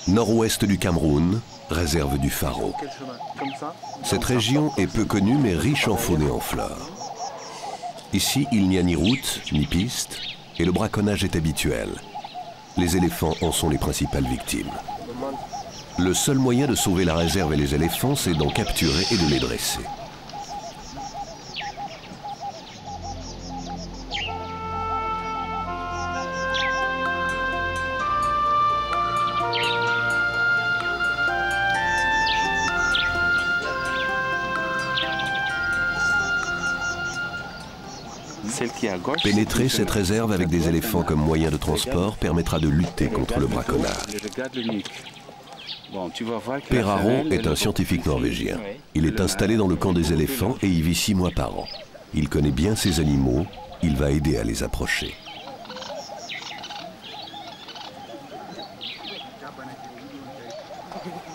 Nord-ouest du Cameroun, réserve du Faro. Cette région est peu connue mais riche en faune et en flore. Ici, il n'y a ni route, ni piste, et le braconnage est habituel. Les éléphants en sont les principales victimes. Le seul moyen de sauver la réserve et les éléphants, c'est d'en capturer et de les dresser. Pénétrer cette réserve avec des éléphants comme moyen de transport permettra de lutter contre le braconnage. Peraro est un scientifique norvégien. Il est installé dans le camp des éléphants et y vit 6 mois par an. Il connaît bien ces animaux, il va aider à les approcher.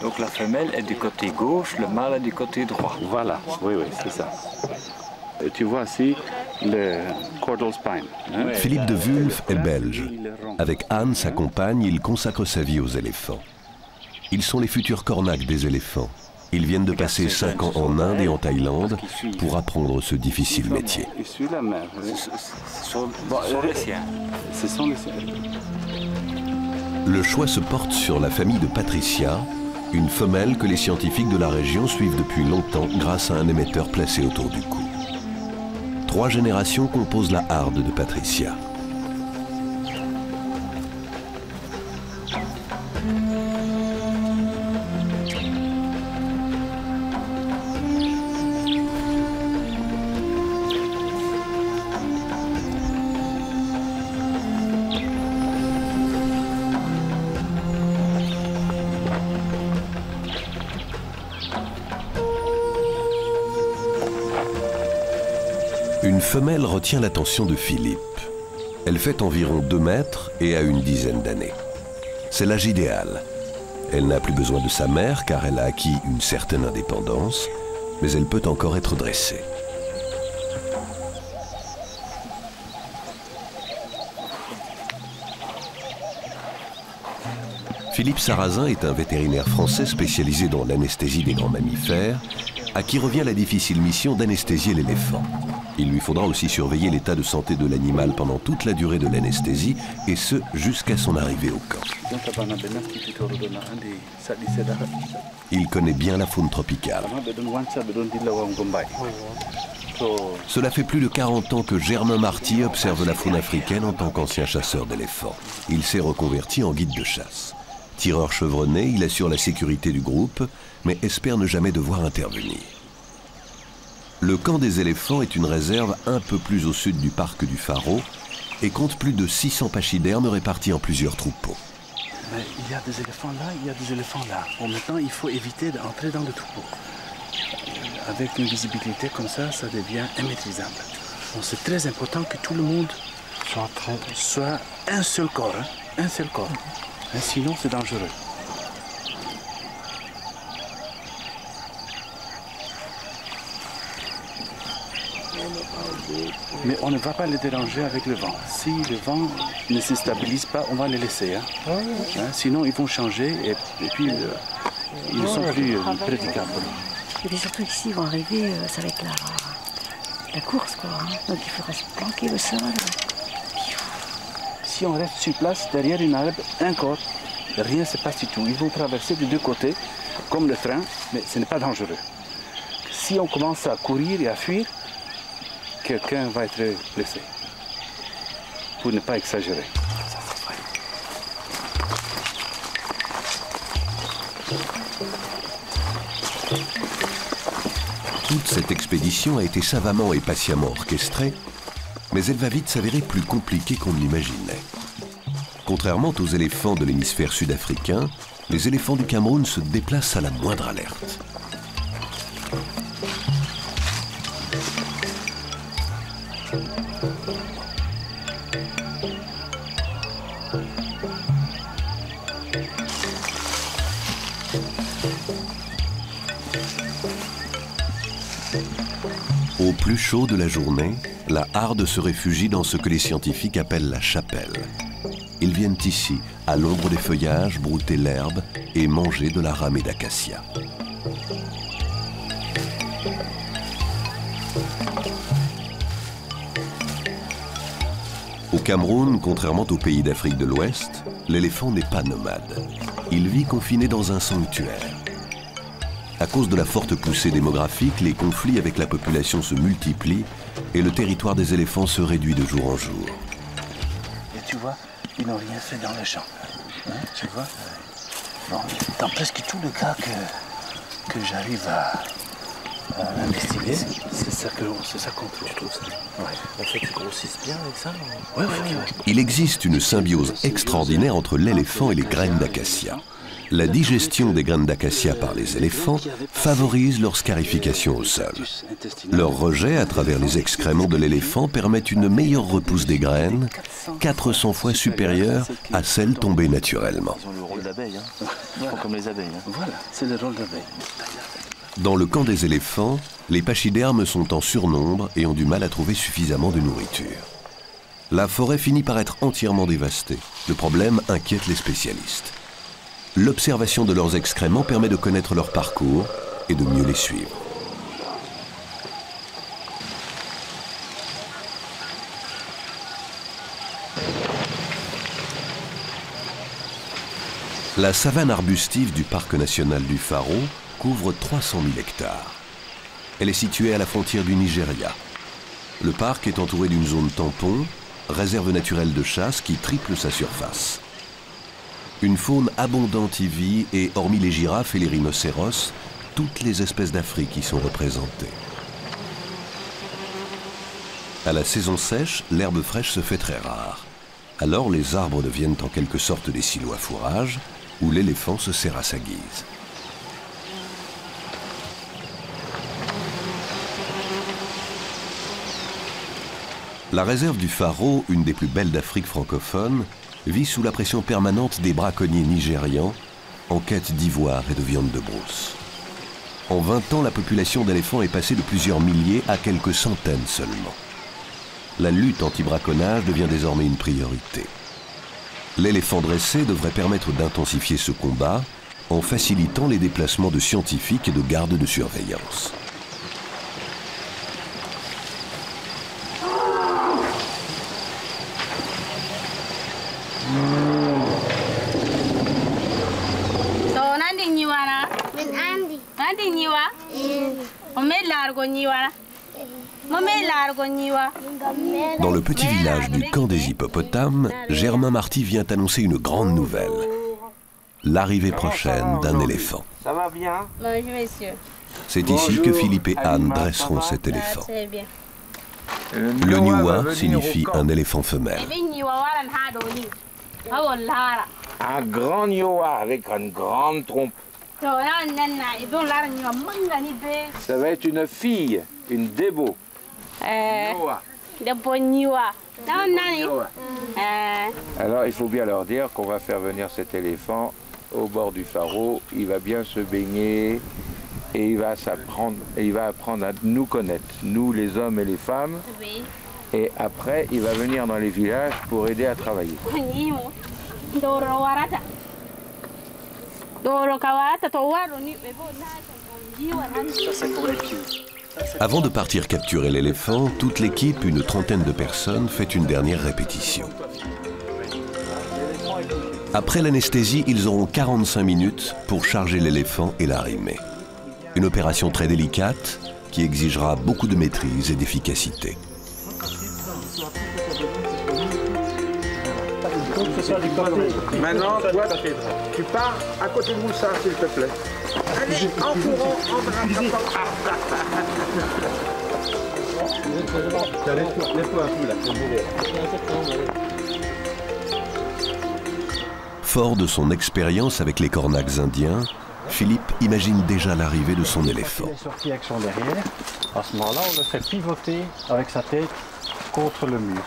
Donc la femelle est du côté gauche, le mâle est du côté droit. Voilà, oui, c'est ça. Et tu vois ici le caudal spine. Hein? Philippe de Wulf est belge. Avec Anne, sa compagne, il consacre sa vie aux éléphants. Ils sont les futurs cornacs des éléphants. Ils viennent de passer 5 ans en Inde et en Thaïlande pour apprendre ce difficile métier. Ce sont les siens. Ce sont les siens. Le choix se porte sur la famille de Patricia, une femelle que les scientifiques de la région suivent depuis longtemps grâce à un émetteur placé autour du cou. 3 générations composent la harde de Patricia. Une femelle retient l'attention de Philippe. Elle fait environ 2 mètres et a une dizaine d'années. C'est l'âge idéal. Elle n'a plus besoin de sa mère car elle a acquis une certaine indépendance, mais elle peut encore être dressée. Philippe Sarrazin est un vétérinaire français spécialisé dans l'anesthésie des grands mammifères, à qui revient la difficile mission d'anesthésier l'éléphant. Il lui faudra aussi surveiller l'état de santé de l'animal pendant toute la durée de l'anesthésie, et ce, jusqu'à son arrivée au camp. Il connaît bien la faune tropicale. Cela fait plus de 40 ans que Germain Marty observe la faune africaine en tant qu'ancien chasseur d'éléphants. Il s'est reconverti en guide de chasse. Tireur chevronné, il assure la sécurité du groupe, mais espère ne jamais devoir intervenir. Le camp des éléphants est une réserve un peu plus au sud du parc du Faro et compte plus de 600 pachydermes répartis en plusieurs troupeaux. Mais il y a des éléphants là, il y a des éléphants là. Bon, maintenant, il faut éviter d'entrer dans le troupeau. Avec une visibilité comme ça, ça devient immaîtrisable. Bon, c'est très important que tout le monde soit un seul corps. Hein, un seul corps. Hein, sinon, c'est dangereux. Mais on ne va pas les déranger avec le vent. Si le vent ne se stabilise pas, on va les laisser. Hein. Hein, sinon, ils vont changer et puis ils ne sont plus prédicables. Et puis surtout ici, ils vont arriver, ça va être la course, quoi. Hein. Donc il faudra se planquer le sol. Si on reste sur place, derrière une arbre, un corps, rien ne se passe du tout. Ils vont traverser de 2 côtés, comme le train, mais ce n'est pas dangereux. Si on commence à courir et à fuir, quelqu'un va être blessé, pour ne pas exagérer. Toute cette expédition a été savamment et patiemment orchestrée, mais elle va vite s'avérer plus compliquée qu'on ne l'imaginait. Contrairement aux éléphants de l'hémisphère sud-africain, les éléphants du Cameroun se déplacent à la moindre alerte. Au plus chaud de la journée, la harde se réfugie dans ce que les scientifiques appellent la chapelle. Ils viennent ici, à l'ombre des feuillages, brouter l'herbe et manger de la ramée d'acacia. Au Cameroun, contrairement aux pays d'Afrique de l'Ouest, l'éléphant n'est pas nomade. Il vit confiné dans un sanctuaire. À cause de la forte poussée démographique, les conflits avec la population se multiplient et le territoire des éléphants se réduit de jour en jour. Et tu vois, ils n'ont rien fait dans les champs. Hein, tu vois, bon, dans presque tous les cas que j'arrive à investiguer, c'est ça qu'on trouve. Tu trouves ça? Ouais. En fait, ils grossissent bien avec ça? Ouais. Il existe une symbiose extraordinaire entre l'éléphant et les graines d'acacia. La digestion des graines d'acacia par les éléphants favorise leur scarification au sol. Leur rejet à travers les excréments de l'éléphant permet une meilleure repousse des graines, 400 fois supérieure à celle tombée naturellement. Ils ont le rôle d'abeille, hein. Ils font comme les abeilles. Hein. Voilà, c'est le rôle d'abeille. Dans le camp des éléphants, les pachydermes sont en surnombre et ont du mal à trouver suffisamment de nourriture. La forêt finit par être entièrement dévastée. Le problème inquiète les spécialistes. L'observation de leurs excréments permet de connaître leur parcours et de mieux les suivre. La savane arbustive du parc national du Faro couvre 300 000 hectares. Elle est située à la frontière du Nigeria. Le parc est entouré d'une zone tampon, réserve naturelle de chasse qui triple sa surface. Une faune abondante y vit et, hormis les girafes et les rhinocéros, toutes les espèces d'Afrique y sont représentées. À la saison sèche, l'herbe fraîche se fait très rare. Alors les arbres deviennent en quelque sorte des silos à fourrage, où l'éléphant se sert à sa guise. La réserve du Faro, une des plus belles d'Afrique francophone, vit sous la pression permanente des braconniers nigérians en quête d'ivoire et de viande de brousse. En 20 ans, la population d'éléphants est passée de plusieurs milliers à quelques centaines seulement. La lutte anti-braconnage devient désormais une priorité. L'éléphant dressé devrait permettre d'intensifier ce combat en facilitant les déplacements de scientifiques et de gardes de surveillance. Dans le petit village du camp des hippopotames, Germain Marty vient annoncer une grande nouvelle. L'arrivée prochaine d'un éléphant. Ça va bien? Bonjour, monsieur. C'est ici que Philippe et Anne dresseront cet éléphant. Très bien. Le Niwa signifie un éléphant femelle. Un grand Niwa avec une grande trompe. Ça va être une fille, une débo. Alors il faut bien leur dire qu'on va faire venir cet éléphant au bord du Faro. Il va bien se baigner et il va apprendre à nous connaître, nous les hommes et les femmes. Oui. Et après il va venir dans les villages pour aider à travailler. Avant de partir capturer l'éléphant, toute l'équipe, une trentaine de personnes, fait une dernière répétition. Après l'anesthésie, ils auront 45 minutes pour charger l'éléphant et l'arrimer. Une opération très délicate qui exigera beaucoup de maîtrise et d'efficacité. Maintenant, toi, tu pars à côté de Moussa, s'il te plaît. Allez, en courant, en Fort de son expérience avec les cornacs indiens, Philippe imagine déjà l'arrivée de son éléphant. Il est sorti avec son derrière. À ce moment-là, on le fait pivoter avec sa tête contre le mur.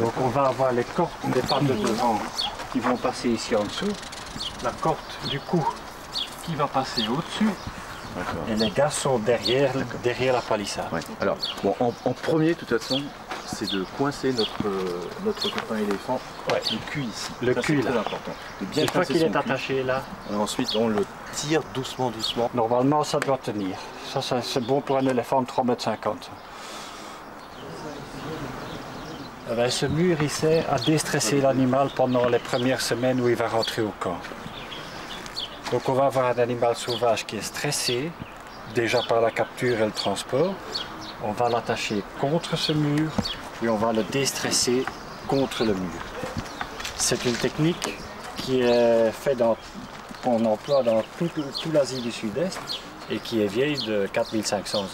Donc on va avoir les cordes des pattes de devant qui vont passer ici en dessous, la corde du cou qui va passer au-dessus, et les gars sont derrière la palissade. Ouais. Alors, bon, en premier, de toute façon, c'est de coincer notre copain éléphant, le cul ici. Le cul, c'est là. très important. De bien Une fois pincer qu'il son est cul. attaché là, Et ensuite, on le tire doucement. normalement ça doit tenir. Ça c'est bon pour un éléphant de 3,50 m. Eh ben, ce mur, il sert à déstresser l'animal pendant les premières semaines où il va rentrer au camp. Donc on va avoir un animal sauvage qui est stressé, déjà par la capture et le transport. On va l'attacher contre ce mur, puis on va le déstresser contre le mur. C'est une technique qui est faite qu'on emploie dans toute l'Asie du Sud-Est et qui est vieille de 4500 ans.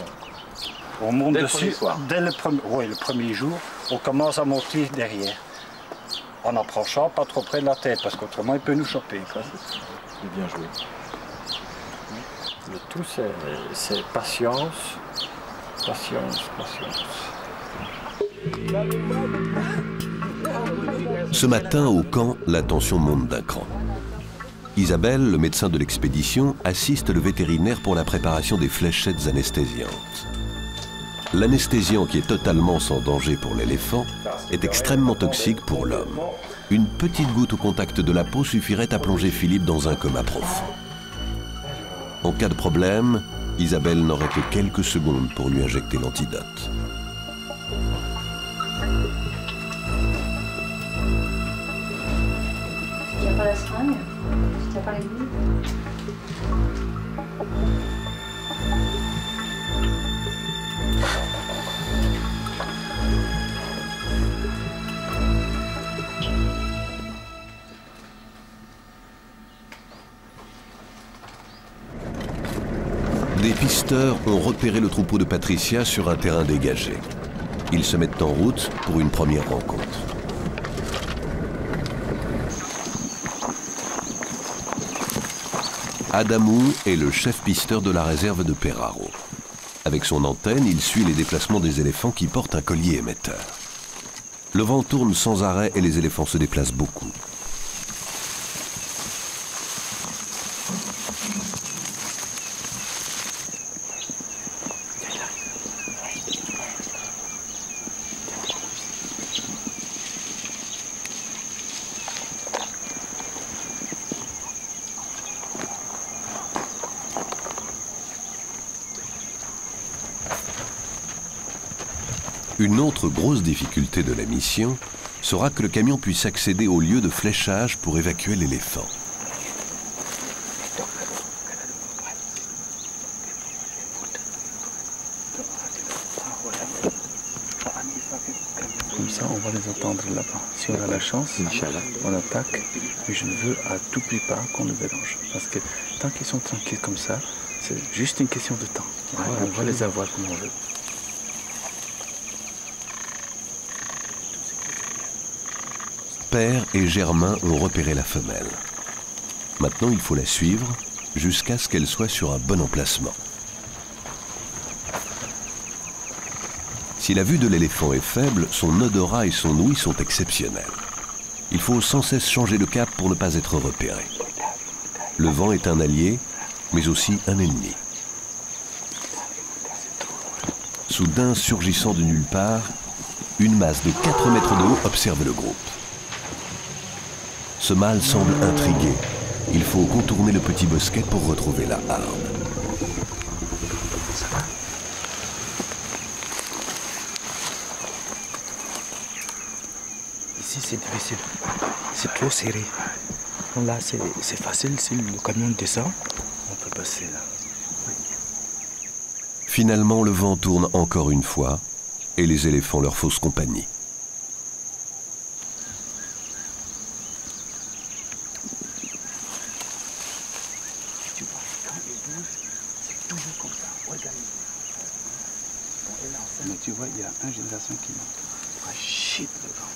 On monte Dès le dessus, premier soir. dès le premier jour, on commence à monter derrière. En approchant pas trop près de la tête, parce qu'autrement il peut nous choper. C'est bien joué. Le tout c'est patience, patience. Ce matin, au camp, la tension monte d'un cran. Isabelle, le médecin de l'expédition, assiste le vétérinaire pour la préparation des fléchettes anesthésiantes. L'anesthésiant, qui est totalement sans danger pour l'éléphant, est extrêmement toxique pour l'homme. Une petite goutte au contact de la peau suffirait à plonger Philippe dans un coma profond. En cas de problème, Isabelle n'aurait que quelques secondes pour lui injecter l'antidote. Il n'y a pas la seringue, il n'y a pas les billes. Des pisteurs ont repéré le troupeau de Patricia sur un terrain dégagé. Ils se mettent en route pour une première rencontre. Adamou est le chef pisteur de la réserve de Peraro. Avec son antenne, il suit les déplacements des éléphants qui portent un collier émetteur. Le vent tourne sans arrêt et les éléphants se déplacent beaucoup. Une autre grosse difficulté de la mission sera que le camion puisse accéder au lieu de fléchage pour évacuer l'éléphant. Comme ça, on va les entendre là-bas. Si on a la chance, on attaque. Mais je ne veux à tout prix pas qu'on le mélange. Parce que tant qu'ils sont tranquilles comme ça, c'est juste une question de temps. On va les avoir comme on veut. Père et Germain ont repéré la femelle. Maintenant, il faut la suivre jusqu'à ce qu'elle soit sur un bon emplacement. Si la vue de l'éléphant est faible, son odorat et son ouïe sont exceptionnels. Il faut sans cesse changer de cap pour ne pas être repéré. Le vent est un allié, mais aussi un ennemi. Soudain, surgissant de nulle part, une masse de 4 mètres de haut observe le groupe. Ce mâle semble intrigué. Il faut contourner le petit bosquet pour retrouver la harde. Ici, c'est difficile. C'est trop serré. Là, c'est facile. Si le camion descend, on peut passer là. Finalement, le vent tourne encore une fois et les éléphants leur faussent compagnie. Mais tu vois, il y a une génération qui monte. Ah, shit, le vent.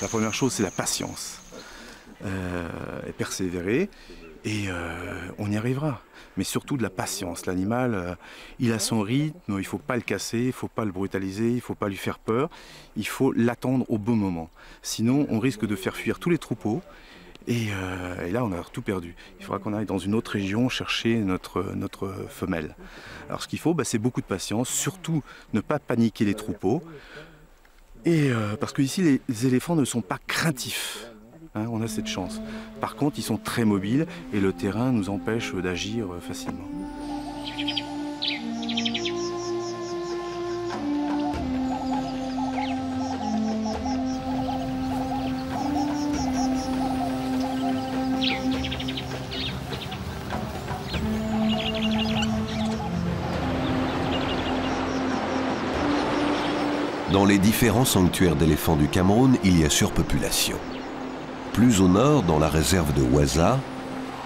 La première chose, c'est la patience. Et persévérer, et on y arrivera. Mais surtout de la patience. L'animal, il a son rythme, il ne faut pas le casser, il ne faut pas le brutaliser, il ne faut pas lui faire peur. Il faut l'attendre au bon moment. Sinon, on risque de faire fuir tous les troupeaux Et là, on a tout perdu. Il faudra qu'on aille dans une autre région chercher notre femelle. Alors ce qu'il faut, c'est beaucoup de patience, surtout ne pas paniquer les troupeaux. Et parce qu'ici, les éléphants ne sont pas craintifs. Hein, on a cette chance. Par contre, ils sont très mobiles et le terrain nous empêche d'agir facilement. Dans les différents sanctuaires d'éléphants du Cameroun, il y a surpopulation. Plus au nord, dans la réserve de Ouaza,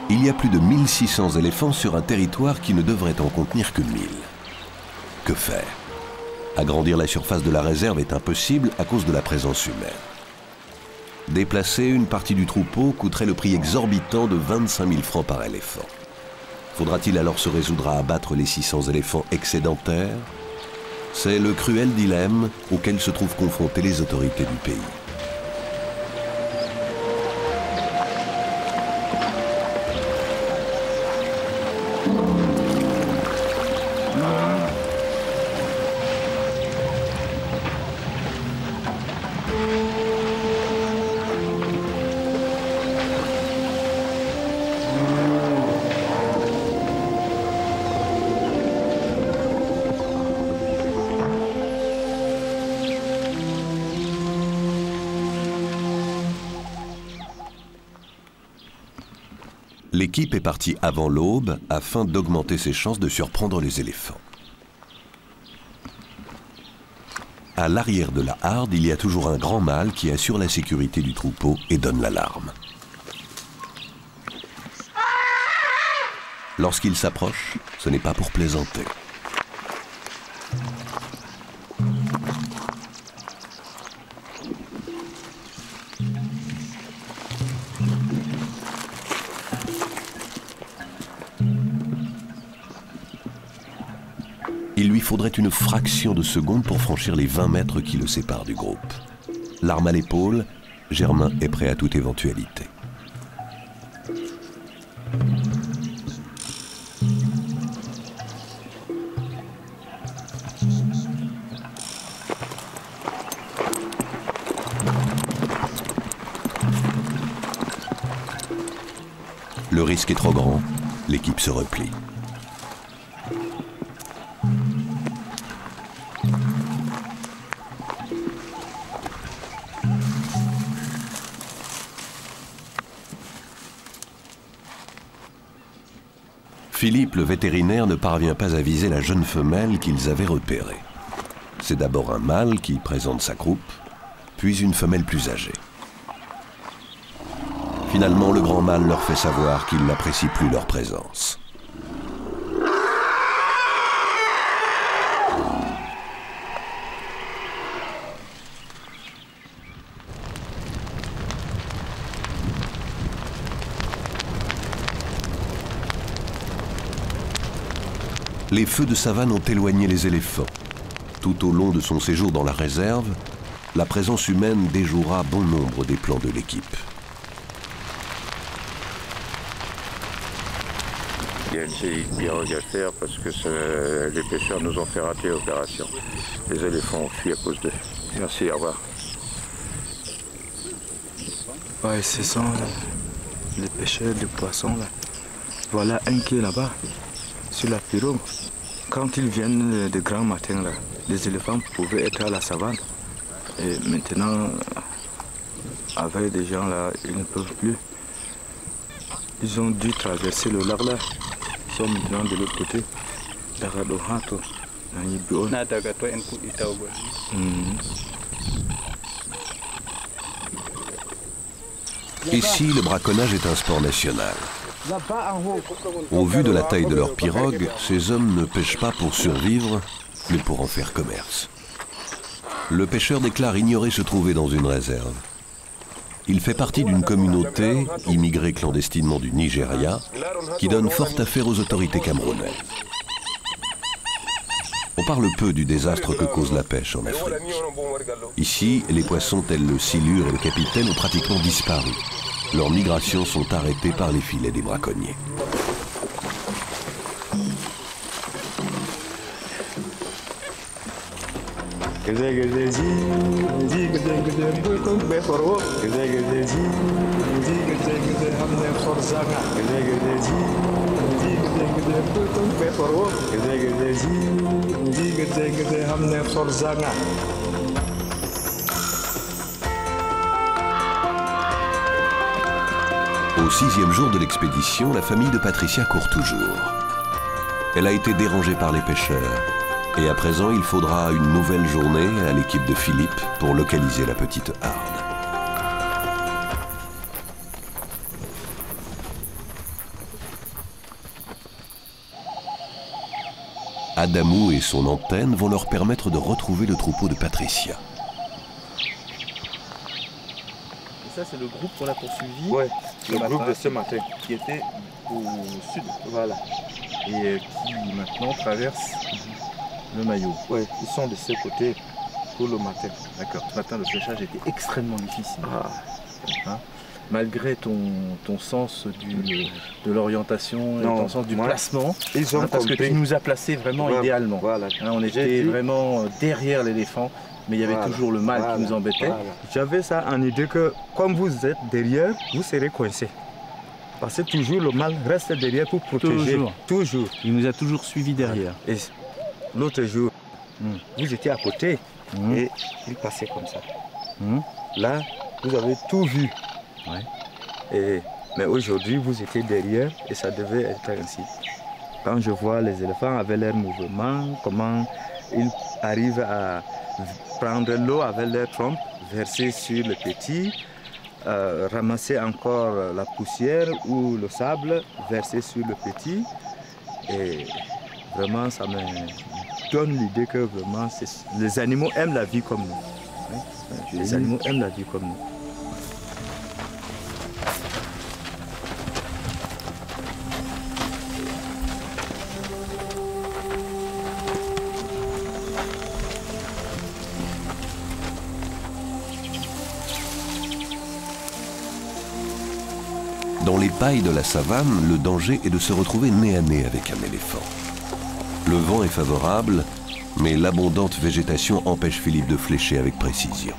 il y a plus de 1600 éléphants sur un territoire qui ne devrait en contenir que 1000. Que faire? Agrandir la surface de la réserve est impossible à cause de la présence humaine. Déplacer une partie du troupeau coûterait le prix exorbitant de 25 000 francs par éléphant. Faudra-t-il alors se résoudre à abattre les 600 éléphants excédentaires? C'est le cruel dilemme auquel se trouvent confrontées les autorités du pays. L'équipe est partie avant l'aube afin d'augmenter ses chances de surprendre les éléphants. À l'arrière de la harde, il y a toujours un grand mâle qui assure la sécurité du troupeau et donne l'alarme. Lorsqu'il s'approche, ce n'est pas pour plaisanter. Il lui faudrait une fraction de seconde pour franchir les 20 mètres qui le séparent du groupe. L'arme à l'épaule, Germain est prêt à toute éventualité. Le risque est trop grand, l'équipe se replie. Philippe, le vétérinaire, ne parvient pas à viser la jeune femelle qu'ils avaient repérée. C'est d'abord un mâle qui présente sa croupe, puis une femelle plus âgée. Finalement, le grand mâle leur fait savoir qu'il n'apprécie plus leur présence. Les feux de savane ont éloigné les éléphants. Tout au long de son séjour dans la réserve, la présence humaine déjouera bon nombre des plans de l'équipe. Il y a une série de pirogues à faire parce que les pêcheurs nous ont fait rater l'opération. Les éléphants ont fui à cause d'eux. Merci, au revoir. Ouais, ce sont les pêcheurs de poissons là. Voilà un qui est là-bas, sur la pirogue. Quand ils viennent de grand matin, là, les éléphants pouvaient être à la savane. Et maintenant, avec des gens là, ils ne peuvent plus. Ils ont dû traverser le lac là. Ils sont maintenant de l'autre côté. Ici, le braconnage est un sport national. Au vu de la taille de leur pirogue, ces hommes ne pêchent pas pour survivre, mais pour en faire commerce. Le pêcheur déclare ignorer se trouver dans une réserve. Il fait partie d'une communauté, immigrée clandestinement du Nigeria, qui donne forte affaire aux autorités camerounaises. On parle peu du désastre que cause la pêche en Afrique. Ici, les poissons tels le silure et le capitaine ont pratiquement disparu. leurs migrations sont arrêtées par les filets des braconniers. Au 6e jour de l'expédition, la famille de Patricia court toujours. Elle a été dérangée par les pêcheurs. Et à présent, il faudra une nouvelle journée à l'équipe de Philippe pour localiser la petite harde. Adamou et son antenne vont leur permettre de retrouver le troupeau de Patricia. Et ça, c'est le groupe qu'on a poursuivi. Ouais, le groupe de ce matin. Qui était au sud. Voilà. Et qui maintenant traverse le Mayo. Ouais, ils sont de ce côté pour le matin. D'accord. Ce matin, le fléchage était extrêmement difficile. Ah. Hein? Malgré ton sens de l'orientation et ton sens du placement, ils ont parce que tu nous as placés vraiment idéalement. Voilà. Hein, on était vraiment derrière l'éléphant, mais il y avait toujours le mâle qui nous embêtait. Voilà. J'avais ça en idée que comme vous êtes derrière, vous serez coincé. Parce que toujours le mâle reste derrière pour protéger. Toujours. Il nous a toujours suivis derrière. Et l'autre jour, vous étiez à côté et il passait comme ça. Là, vous avez tout vu. Ouais. Mais aujourd'hui, vous étiez derrière et ça devait être ainsi. Quand je vois les éléphants avec leurs mouvements, comment ils arrivent à prendre l'eau avec leur trompe, verser sur le petit, ramasser encore la poussière ou le sable, verser sur le petit. Et vraiment, ça me donne l'idée que vraiment, les animaux aiment la vie comme nous. Hein? Les animaux aiment la vie comme nous. Dans les pailles de la savane, le danger est de se retrouver nez à nez avec un éléphant. Le vent est favorable, mais l'abondante végétation empêche Philippe de flécher avec précision.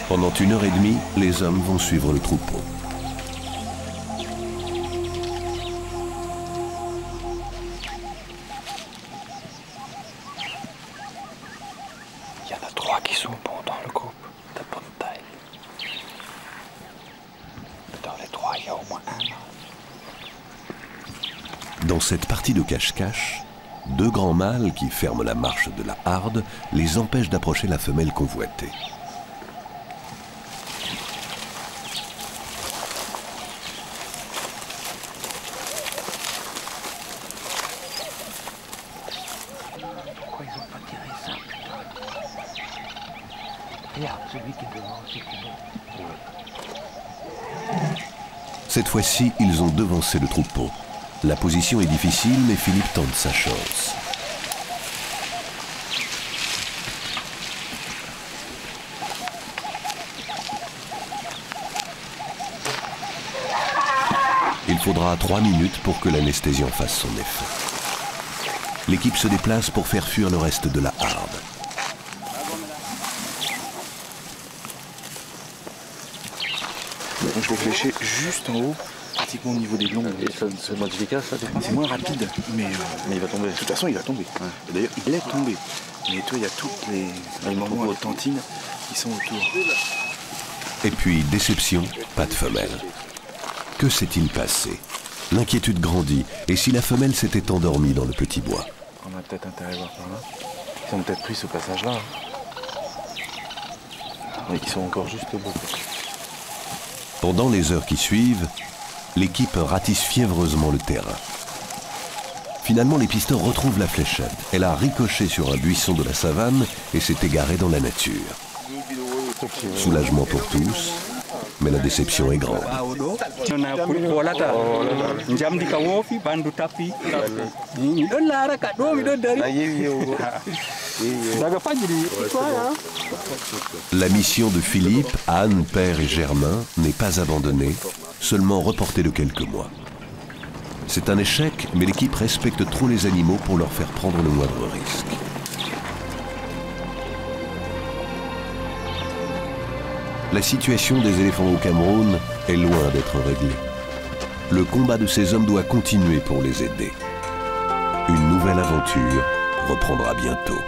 Pendant 1h30, les hommes vont suivre le troupeau. Il y en a 3 qui sont bons dans le groupe, de bonne taille. Dans les 3, il y a au moins un. Dans cette partie de cache-cache, 2 grands mâles qui ferment la marche de la harde les empêchent d'approcher la femelle convoitée. Pourquoi ils n'ont pas tiré ça, putain? Regarde, celui qui est devant aussi, qui est bon. Cette fois-ci, ils ont devancé le troupeau. La position est difficile, mais Philippe tente sa chance. Il faudra 3 minutes pour que l'anesthésiant fasse son effet. L'équipe se déplace pour faire fuir le reste de la harde. Je vais flécher juste en haut, pratiquement au niveau des blonds. C'est modificateur, ça? C'est moins rapide, mais Mais il va tomber. de toute façon il va tomber. Ouais. D'ailleurs il est tombé. Mais toi il y a tous les moments de tantine qui sont autour. Et puis, déception, pas de femelle. Que s'est-il passé? L'inquiétude grandit, et si la femelle s'était endormie dans le petit bois? On a peut-être intérêt à voir par là. Ils ont peut-être pris ce passage-là. Mais ils sont encore juste au bout. Pendant les heures qui suivent, l'équipe ratisse fiévreusement le terrain. Finalement, les pisteurs retrouvent la fléchette. Elle a ricoché sur un buisson de la savane et s'est égarée dans la nature. Soulagement pour tous, mais la déception est grande. La mission de Philippe, Anne, Père et Germain n'est pas abandonnée, seulement reportée de quelques mois. C'est un échec, mais l'équipe respecte trop les animaux pour leur faire prendre le moindre risque. La situation des éléphants au Cameroun est loin d'être réglée. Le combat de ces hommes doit continuer pour les aider. Une nouvelle aventure reprendra bientôt.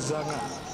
Zanga.